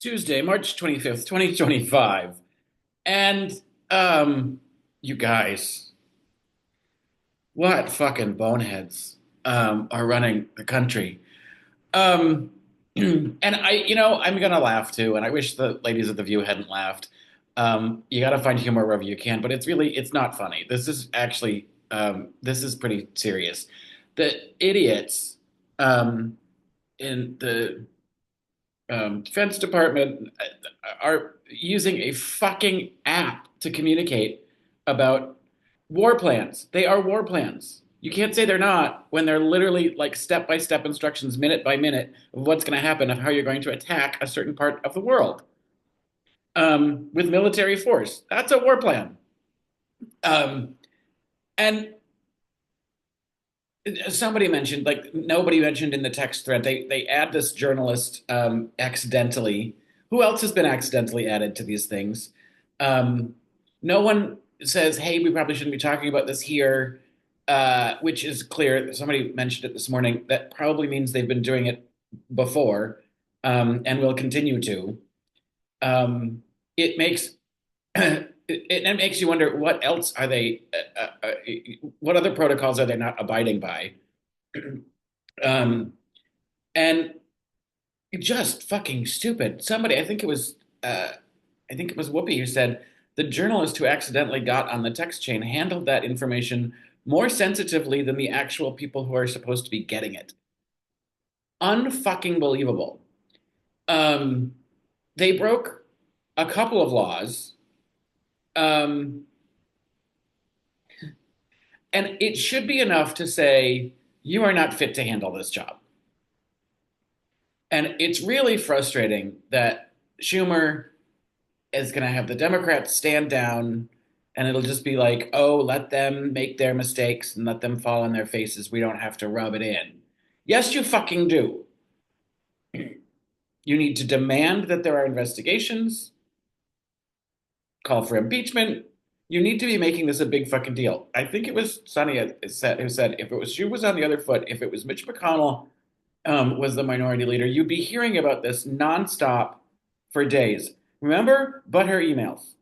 Tuesday, March 25th, 2025. And um you guys, what fucking boneheads are running the country. Um and I'm gonna laugh too, and I wish the ladies of the View hadn't laughed. You gotta find humor wherever you can, but it's not funny. This is actually this is pretty serious. The idiots in the Defense Department are using a fucking app to communicate about war plans. They are war plans. You can't say they're not when they're literally like step by step instructions, minute by minute, of what's going to happen, of how you're going to attack a certain part of the world with military force. That's a war plan. Um, and somebody mentioned, like nobody mentioned in the text thread, they add this journalist accidentally. Who else has been accidentally added to these things? Um, no one says, "Hey, we probably shouldn't be talking about this here," which is clear. Somebody mentioned it this morning. That probably means they've been doing it before and will continue to. It makes it makes you wonder what else are they, what other protocols are they not abiding by? Um, and just fucking stupid. Somebody, I think it was Whoopi who said the journalist who accidentally got on the text chain handled that information more sensitively than the actual people who are supposed to be getting it. Unfucking believable. Um, they broke a couple of laws, um, and it should be enough to say you are not fit to handle this job. And it's really frustrating that Schumer is going to have the Democrats stand down, and it'll just be like, oh, let them make their mistakes and let them fall on their faces. We don't have to rub it in. Yes, you fucking do. You need to demand that there are investigations, call for impeachment. You need to be making this a big fucking deal. I think it was Sonny who said if it was shoe was on the other foot, if it was Mitch McConnell was the minority leader, you'd be hearing about this nonstop for days. Remember, but her emails.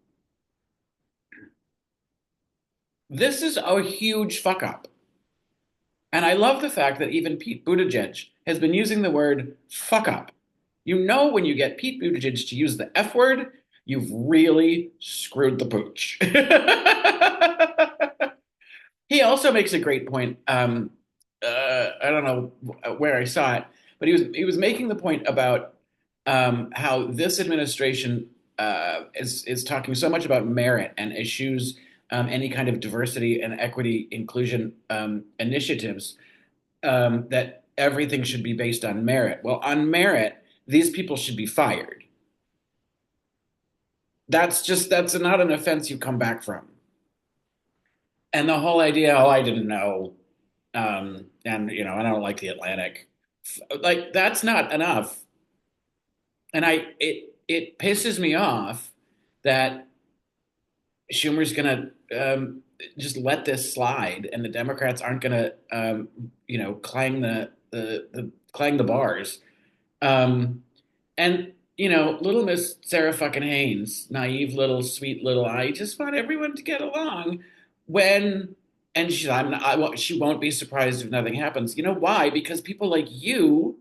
This is a huge fuck up. And I love the fact that even Pete Buttigieg has been using the word fuck up. You know, when you get Pete Buttigieg to use the F word, you've really screwed the pooch. He also makes a great point. I don't know where I saw it, but he was making the point about how this administration is talking so much about merit and issues, any kind of diversity and equity inclusion initiatives, that everything should be based on merit. Well, on merit, these people should be fired. That's not an offense you come back from. And the whole idea, oh, I didn't know, and I don't like the Atlantic. Like that's not enough. And it pisses me off that Schumer's gonna just let this slide, and the Democrats aren't gonna clang the clang the bars. Um, and little Miss Sarah fucking Haynes, naive little sweet little, I just want everyone to get along. When and she's I'm not, she won't be surprised if nothing happens. You know why? Because people like you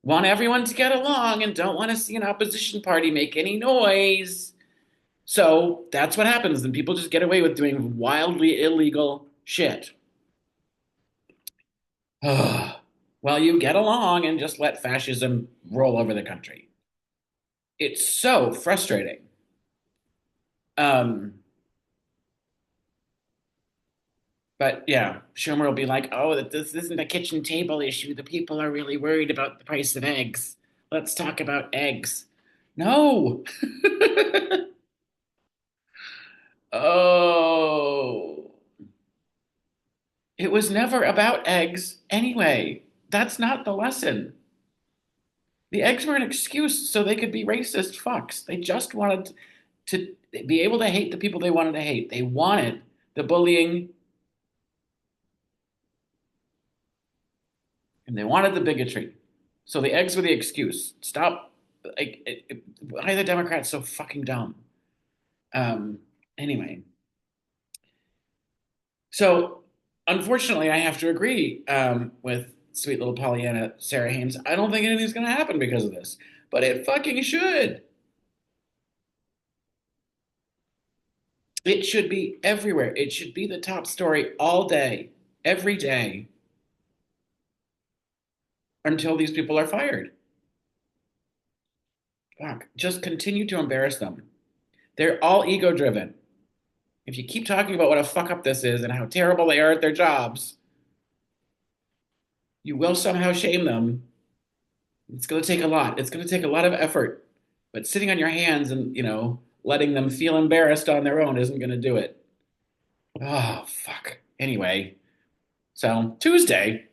want everyone to get along and don't want to see an opposition party make any noise. So that's what happens. Then people just get away with doing wildly illegal shit. Well, you get along and just let fascism roll over the country. It's so frustrating. Um, but yeah, Schumer will be like, "Oh, that this isn't a kitchen table issue. The people are really worried about the price of eggs. Let's talk about eggs." No. Oh, it was never about eggs anyway. That's not the lesson. The eggs were an excuse so they could be racist fucks. They just wanted to be able to hate the people they wanted to hate. They wanted the bullying and they wanted the bigotry. So the eggs were the excuse. Stop. Like, why are the Democrats so fucking dumb? Um, anyway, so unfortunately, I have to agree with sweet little Pollyanna Sarah Haynes. I don't think anything's going to happen because of this, but it fucking should. It should be everywhere. It should be the top story all day, every day, until these people are fired. Fuck. Just continue to embarrass them. They're all ego driven. If you keep talking about what a fuck up this is and how terrible they are at their jobs, you will somehow shame them. It's going to take a lot. It's going to take a lot of effort. But sitting on your hands and, letting them feel embarrassed on their own isn't going to do it. Oh, fuck. Anyway, so Tuesday.